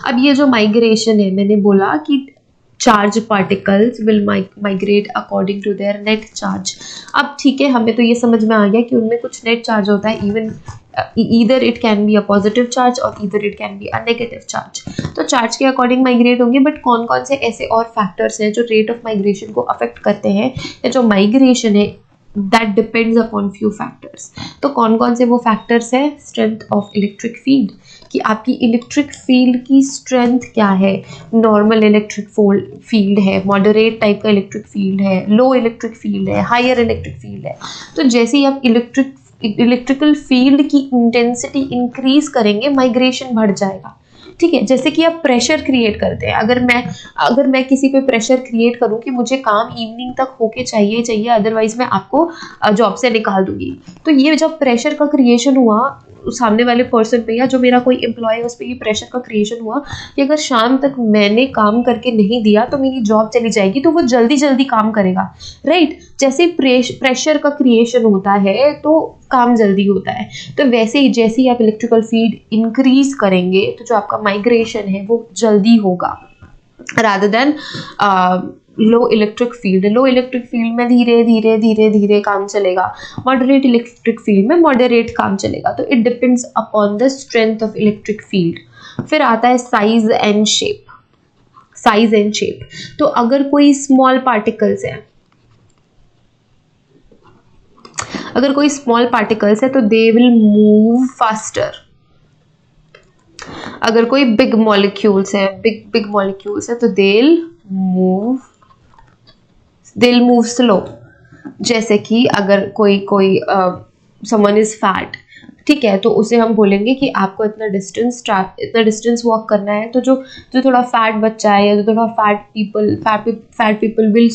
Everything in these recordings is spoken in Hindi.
अब ये जो माइग्रेशन है, मैंने बोला कि charge particles will migrate according to their net charge. अब ठीक है, हमें तो ये समझ में आ गया कि उनमें कुछ नेट चार्ज होता है, even either it can be a positive charge और either it can be a negative charge. तो चार्ज के अकॉर्डिंग माइग्रेट होंगे, बट कौन कौन से ऐसे और फैक्टर्स हैं जो रेट ऑफ माइग्रेशन को अफेक्ट करते हैं, या जो माइग्रेशन है that depends upon few factors. तो कौन कौन से वो फैक्टर्स हैं? स्ट्रेंथ ऑफ इलेक्ट्रिक फील्ड, कि आपकी इलेक्ट्रिक फील्ड की स्ट्रेंथ क्या है। नॉर्मल इलेक्ट्रिक फील्ड है, मॉडरेट टाइप का इलेक्ट्रिक फील्ड है, लो इलेक्ट्रिक फील्ड है, हायर इलेक्ट्रिक फील्ड है। तो जैसे ही आप इलेक्ट्रिकल फील्ड की इंटेंसिटी इंक्रीज करेंगे, माइग्रेशन बढ़ जाएगा। ठीक है, जैसे कि आप प्रेशर क्रिएट करते हैं, अगर मैं किसी पे प्रेशर क्रिएट करूं कि मुझे काम इवनिंग तक होके चाहिए, अदरवाइज मैं आपको जॉब से निकाल दूंगी, तो ये जब प्रेशर का क्रिएशन हुआ सामने वाले पर्सन पे, या जो मेरा कोई एम्प्लॉय है उस पर ये प्रेशर का क्रिएशन हुआ कि अगर शाम तक मैंने काम करके नहीं दिया तो मेरी जॉब चली जाएगी, तो वो जल्दी जल्दी काम करेगा, राइट। जैसे प्रेशर का क्रिएशन होता है तो काम जल्दी होता है। तो वैसे ही जैसे ही आप इलेक्ट्रिकल फील्ड इंक्रीज करेंगे तो जो आपका माइग्रेशन है वो जल्दी होगा, rather than low electric field में धीरे धीरे धीरे धीरे काम चलेगा, मॉडरेट इलेक्ट्रिक फील्ड में मॉडरेट काम चलेगा। तो it depends upon the strength of electric field. फिर आता है साइज एंड शेप। तो अगर कोई स्मॉल पार्टिकल्स है तो दे विल मूव फास्टर। अगर कोई बिग मॉलिक्यूल्स है तो they'll move स्लो। जैसे कि अगर कोई समवन इज फैट, ठीक है, तो उसे हम बोलेंगे कि आपको इतना डिस्टेंस वॉक करना है। तो जो थोड़ा फैट बच्चा है या जो थोड़ा fat people will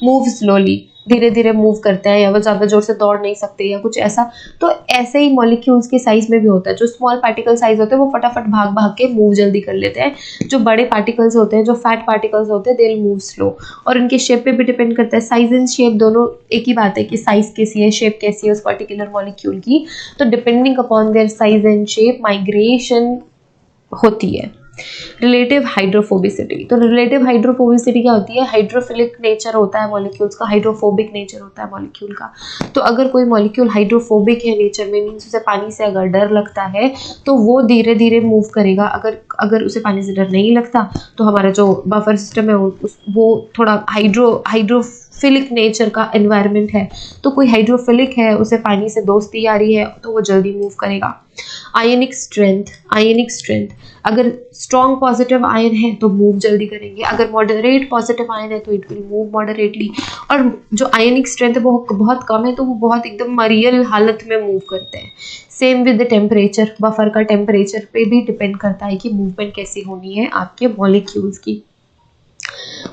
move slowly, धीरे धीरे मूव करते हैं, या वो ज़्यादा जोर से दौड़ नहीं सकते या कुछ ऐसा। तो ऐसे ही मॉलिक्यूल्स के साइज में भी होता है। जो स्मॉल पार्टिकल साइज होते हैं वो फटाफट भाग के मूव जल्दी कर लेते हैं। जो बड़े पार्टिकल्स होते हैं, जो फैट पार्टिकल्स होते हैं, दे विल मूव स्लो। और इनके शेप पे भी डिपेंड करता है। साइज एंड शेप दोनों एक ही बात है कि साइज कैसी है, शेप कैसी है उस पर्टिकुलर मॉलिक्यूल की। तो depending upon their size and shape migration होती है। Relative hydrophobicity. तो रिलेटिव हाइड्रोफोबिसिटी क्या होती है? हाइड्रोफिलिक नेचर होता है मॉलिक्यूल्स का, हाइड्रोफोबिक नेचर होता है मॉलिक्यूल का। तो अगर कोई मॉलिक्यूल हाइड्रोफोबिक है नेचर में, मीन्स उसे पानी से अगर डर लगता है तो वो धीरे धीरे मूव करेगा। अगर उसे पानी से डर नहीं लगता तो हमारा जो बफर सिस्टम है वो थोड़ा हाइड्रोफिलिक नेचर का एनवायरनमेंट है। तो कोई हाइड्रोफिलिक है, उसे पानी से दोस्ती आ रही है, तो वो जल्दी मूव करेगा। आयनिक स्ट्रेंथ, अगर स्ट्रॉन्ग पॉजिटिव आयन है तो मूव जल्दी करेंगे। अगर मॉडरेट पॉजिटिव आयन है तो इट विल मूव मॉडरेटली। और जो आयनिक स्ट्रेंथ है वो बहुत कम है तो वो बहुत एकदम मरियल हालत में मूव करते हैं। Same with the temperature, buffer का टेम्परेचर पे भी डिपेंड करता है कि मूवमेंट कैसी होनी है आपके मॉलिक्यूल्स की।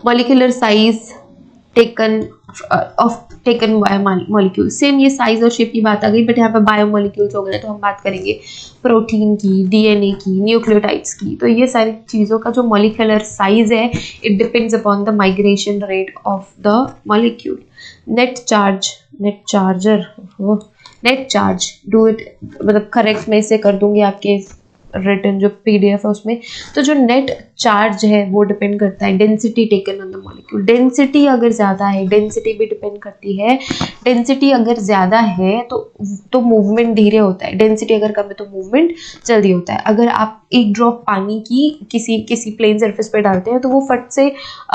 Molecular size taken by molecule. Same ये साइज और शेप की बात आ गई, बट यहाँ पे बायोमॉलिक्यूल्स हो गए तो हम बात करेंगे प्रोटीन की, डीएनए की, न्यूक्लियोटाइड्स की। तो ये सारी चीज़ों का जो मॉलिक्यूलर साइज है it depends upon the migration rate of the molecule. Net charge do it, मतलब करेक्ट मैं इसे कर दूंगी आपके रिटन जो पीडीएफ है उसमें। तो जो नेट चार्ज है वो डिपेंड करता है density taken on the molecule. Density अगर ज़्यादा है, डेंसिटी भी डिपेंड करती है। डेंसिटी अगर ज़्यादा है तो मूवमेंट धीरे होता है, डेंसिटी अगर कम है तो मूवमेंट जल्दी होता है। अगर आप एक ड्रॉप पानी की किसी प्लेन सरफेस पे डालते हैं तो वो फट से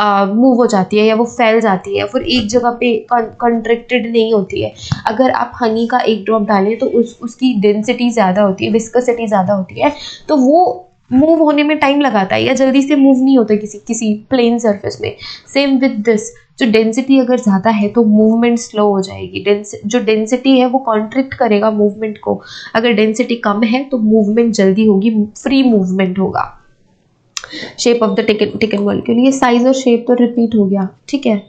मूव हो जाती है या वो फैल जाती है, फिर एक जगह पे कंट्रैक्टेड नहीं होती है। अगर आप हनी का एक ड्रॉप डालें तो उसकी डेंसिटी ज़्यादा होती है, विस्कोसिटी ज़्यादा होती है, तो वो मूव होने में टाइम लगाता है या जल्दी से मूव नहीं होता किसी प्लेन सरफेस में। सेम विद दिस, जो डेंसिटी अगर ज़्यादा है तो मूवमेंट स्लो हो जाएगी। जो डेंसिटी है वो कॉन्ट्रैक्ट करेगा मूवमेंट को। अगर डेंसिटी कम है तो मूवमेंट जल्दी होगी, फ्री मूवमेंट होगा। Shape of the taken molecule, ये साइज और शेप तो रिपीट हो गया, ठीक है।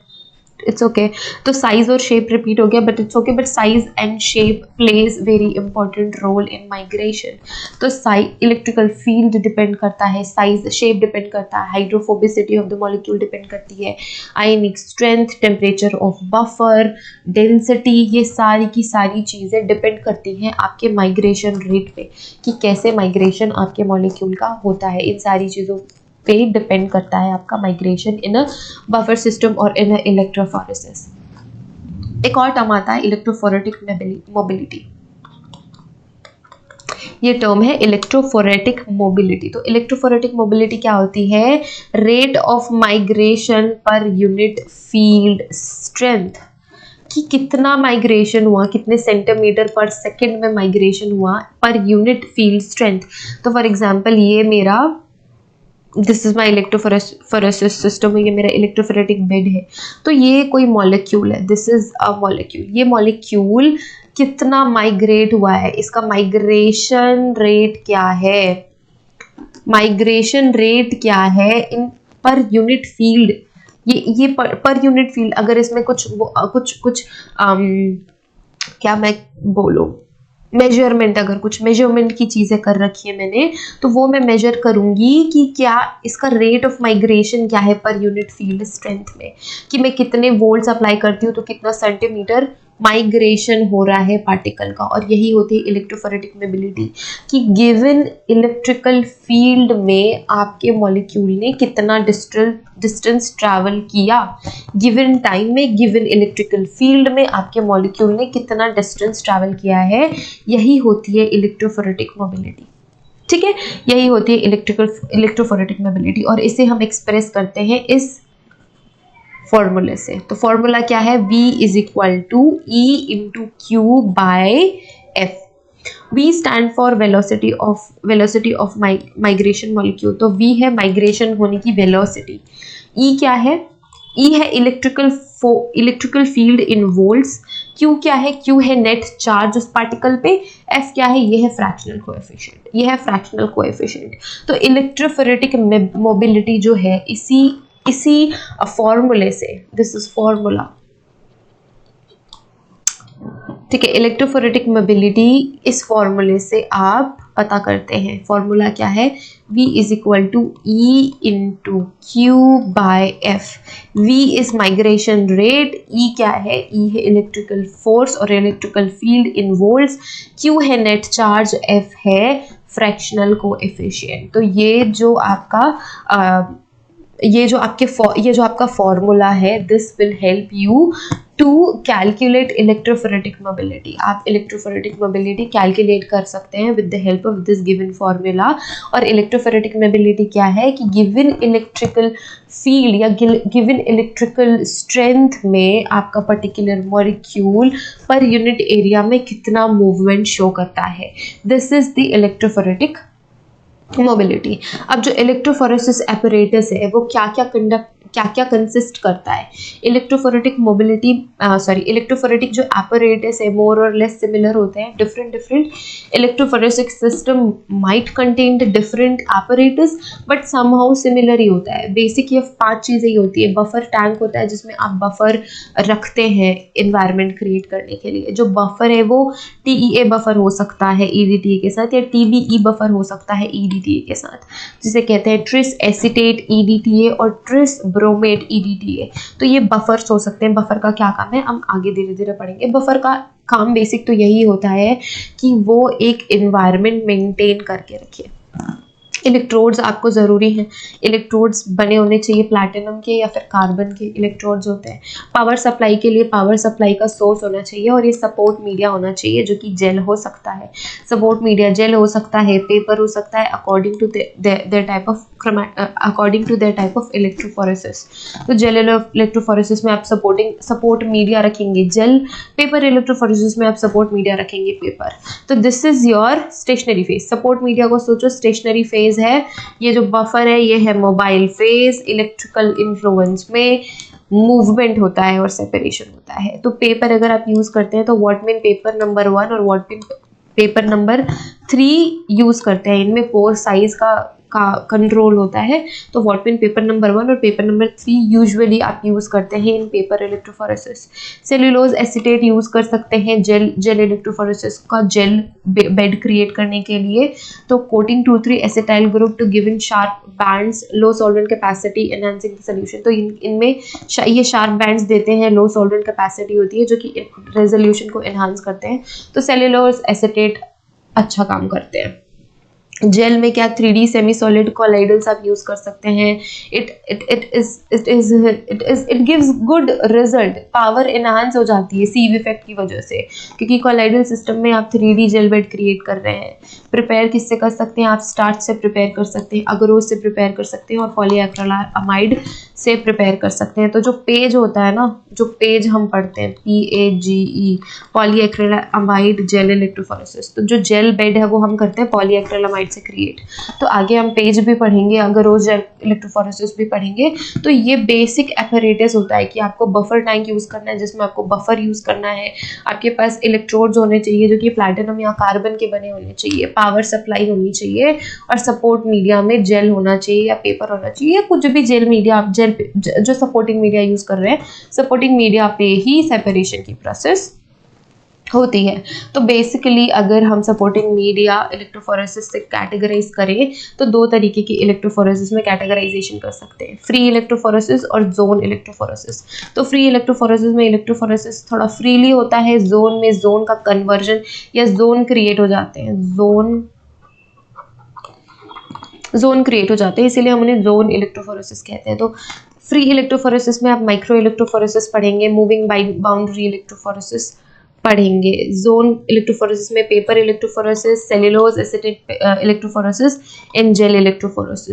इट्स ओके तो साइज और शेप रिपीट हो गया but it's okay, but size and shape plays very important role in migration. तो साइज इलेक्ट्रिकल फील्ड डिपेंड करता है, साइज शेप डिपेंड करता है, hydrophobicity of the molecule depend करती है, ionic strength, temperature of buffer, density, ये सारी की सारी चीज़ें डिपेंड करती हैं आपके माइग्रेशन रेट पे कि कैसे माइग्रेशन आपके मॉलिक्यूल का होता है। इन सारी चीज़ों पे डिपेंड करता है आपका migration in a buffer system और इन अ इलेक्ट्रोफोरेसिस। एक और टर्म आता है इलेक्ट्रोफोरेटिक मोबिलिटी। ये टर्म है इलेक्ट्रोफोरेटिक मोबिलिटी। तो इलेक्ट्रोफोरेटिक मोबिलिटी क्या होती है? Rate of migration per unit field strength, कि कितना माइग्रेशन हुआ, कितने सेंटीमीटर पर सेकेंड में माइग्रेशन हुआ पर यूनिट फील्ड स्ट्रेंथ। तो फॉर एग्जांपल ये मेरा this is my electrophoresis system, ये मेरा इलेक्ट्रोफोरेटिक बेड है। तो ये कोई मॉलिक्यूल है, दिस इज अ मॉलिक्यूल। ये मॉलिक्यूल कितना माइग्रेट हुआ है, इसका माइग्रेशन रेट क्या है, माइग्रेशन रेट क्या है इन पर यूनिट फील्ड। ये पर यूनिट फील्ड, अगर इसमें कुछ क्या मैं बोलूं मेजरमेंट, अगर कुछ मेजरमेंट की चीज़ें कर रखी है मैंने, तो वो मैं मेजर करूंगी कि क्या इसका रेट ऑफ माइग्रेशन क्या है पर यूनिट फील्ड स्ट्रेंथ में, कि मैं कितने वोल्ट्स अप्लाई करती हूँ तो कितना सेंटीमीटर माइग्रेशन हो रहा है पार्टिकल का। और यही होती है इलेक्ट्रोफोरेटिक मोबिलिटी, कि गिवन इलेक्ट्रिकल फील्ड में आपके मॉलिक्यूल ने कितना डिस्टेंस ट्रैवल किया, गिवन टाइम में गिवन इलेक्ट्रिकल फील्ड में आपके मॉलिक्यूल ने कितना डिस्टेंस ट्रैवल किया है। यही होती है इलेक्ट्रोफोरेटिक मोबिलिटी। ठीक है, यही होती है इलेक्ट्रोफोरेटिक मोबिलिटी, और इसे हम एक्सप्रेस करते हैं इस फॉर्मूले से। तो फॉर्मूला क्या है? V is equal to E into Q by F. V stand for velocity of migration molecule. तो V है माइग्रेशन होने की वेलोसिटी। E क्या है? E है electrical field in volts. Q क्या है? Q है नेट चार्ज उस पार्टिकल पे। F क्या है? ये है फ्रैक्शनल कोएफिशिएंट, ये है फ्रैक्शनल कोएफिशिएंट। तो इलेक्ट्रोफोरेटिक मोबिलिटी जो है इसी फॉर्मूले से, दिस इज फॉर्मूला, ठीक है, इलेक्ट्रोफोरेटिक मोबिलिटी इस फॉर्मूले से आप पता करते हैं। फॉर्मूला क्या है? V is equal to E into Q by F. V is migration rate, E क्या है? E है इलेक्ट्रिकल फोर्स और electrical field in volts, Q है नेट चार्ज, F है फ्रैक्शनल कोएफिशिएंट। तो ये जो आपका फॉर्मूला है, this will help you to calculate electrophoretic mobility. आप इलेक्ट्रोफोरेटिक मोबिलिटी कैलकुलेट कर सकते हैं with the help of this given formula. और इलेक्ट्रोफोरेटिक मोबिलिटी क्या है? कि गिवन इलेक्ट्रिकल फील्ड या गिवन इलेक्ट्रिकल स्ट्रेंथ में आपका particular molecule per unit area में कितना मूवमेंट शो करता है। This is the electrophoretic mobility. अब जो इलेक्ट्रोफोरेसिस एपरेटस है वो क्या कंसिस्ट करता है? इलेक्ट्रोफोरेटिक जो एपरेटस है मोर और लेस सिमिलर होते हैं। Different electrophoretic system might contain the different apparatus but somehow similar ही होता है। बेसिक ये 5 चीज़ें ही होती है। बफर टैंक होता है जिसमें आप बफर रखते हैं इन्वायरमेंट क्रिएट करने के लिए। जो बफर है वो TEA बफर हो सकता है EDTA के साथ, या TBE बफर हो सकता है EDTA के साथ, जिसे कहते हैं ट्रिस एसीटेट EDTA और ट्रिस ब्रोमेट EDTA। तो ये बफर्स हो सकते हैं। बफर का क्या काम है हम आगे धीरे धीरे पढ़ेंगे। बफर का काम बेसिक तो यही होता है कि वो एक एनवायरनमेंट मेंटेन करके रखे। इलेक्ट्रोड्स आपको ज़रूरी हैं। इलेक्ट्रोड्स बने होने चाहिए प्लैटिनम के या फिर कार्बन के इलेक्ट्रोड्स होते हैं। पावर सप्लाई के लिए पावर सप्लाई का सोर्स होना चाहिए और ये सपोर्ट मीडिया होना चाहिए जो कि जेल हो सकता है। सपोर्ट मीडिया जेल हो सकता है, पेपर हो सकता है, according to their type of electrophoresis. तो जेल इलेक्ट्रोफोरेसिस में आप सपोर्ट मीडिया रखेंगे जेल, पेपर इलेक्ट्रोफोरेसिस में आप सपोर्ट मीडिया रखेंगे पेपर। तो this is your stationary phase. Support media को सोचो स्टेशनरी फेज है, ये जो बफर है ये है मोबाइल फेज। इलेक्ट्रिकल इन्फ्लुएंस में मूवमेंट होता है और सेपरेशन होता है। तो पेपर अगर आप यूज करते हैं तो वॉटमिन पेपर नंबर 1 और वॉटमिन पेपर नंबर 3 यूज करते हैं। इनमें पोर साइज का का कंट्रोल होता है। तो वॉटपिन पेपर नंबर 1 और पेपर नंबर 3 यूजुअली आप यूज़ करते हैं in paper electrophoresis. Cellulose acetate use कर सकते हैं जेल इलेक्ट्रोफोरेसिस का जेल बेड क्रिएट करने के लिए। तो coating 2,3 acetyl group to give in sharp bands, low solvent capacity enhancing the solution. तो इनमें ये शार्प बैंड्स देते हैं, लो सॉल्वेंट कैपेसिटी होती है जो कि रेजोल्यूशन को एनहांस करते हैं। तो सेल्यूलोज एसीटेट अच्छा काम करते हैं। जेल में क्या 3D सेमी सॉलिड कॉलाइडल्स आप यूज कर सकते हैं। It gives good result, power enhance हो जाती है सीव इफेक्ट की वजह से, क्योंकि कॉलाइडल सिस्टम में आप 3D जेल बेड क्रिएट कर रहे हैं। प्रिपेयर किससे कर सकते हैं आप? स्टार्च से प्रिपेयर कर सकते हैं, अगरोज से प्रिपेयर कर सकते हैं और पॉलीएक्रिलामाइड से प्रिपेयर कर सकते हैं। तो जो पेज होता है ना, जो पेज हम पढ़ते हैं PAGE, पॉलीएक्रिलामाइड जेल इलेक्ट्रोफोरेसिस, तो जो जेल बेड है वो हम करते हैं पॉलीएक्रिलामाइड से क्रिएट। तो आगे हम पेज भी पढ़ेंगे, अगरोज जेल इलेक्ट्रोफोरेसिस भी पढ़ेंगे। तो ये बेसिक एपरेटस होता है कि आपको बफर टैंक यूज करना है जिसमें आपको बफर यूज करना है, आपके पास इलेक्ट्रोड्स होने चाहिए जो कि प्लैटिनम या कार्बन के बने होने चाहिए, पावर सप्लाई होनी चाहिए और सपोर्ट मीडिया में जेल होना चाहिए या पेपर होना चाहिए या कुछ भी जेल मीडिया आप जो सपोर्टिंग मीडिया यूज कर रहे हैं, सपोर्टिंग मीडिया पे ही सेपरेशन की प्रोसेस होती है। तो बेसिकली अगर हम सपोर्टिंग मीडिया इलेक्ट्रोफोरेसिस से कैटेगराइज करें तो दो तरीके की इलेक्ट्रोफोरेसिस में कैटेगराइजेशन कर सकते हैं, फ्री इलेक्ट्रोफोरेसिस और जोन इलेक्ट्रोफोरेसिस। तो फ्री इलेक्ट्रोफोरेसिस में इलेक्ट्रोफोरेसिस थोड़ा फ्रीली होता है, जोन में जोन का कन्वर्जन या जोन क्रिएट हो जाते हैं, जोन क्रिएट हो जाते हैं, इसीलिए हम उन्हें जोन इलेक्ट्रोफोरेसिस कहते हैं। तो फ्री इलेक्ट्रोफोरेसिस में आप माइक्रो इलेक्ट्रोफोरेसिस पढ़ेंगे, मूविंग बाउंड्री इलेक्ट्रोफोरेसिस पढ़ेंगे। जोन इलेक्ट्रोफोरेसिस में paper electrophoresis, cellulose acetate electrophoresis and gel electrophoresis.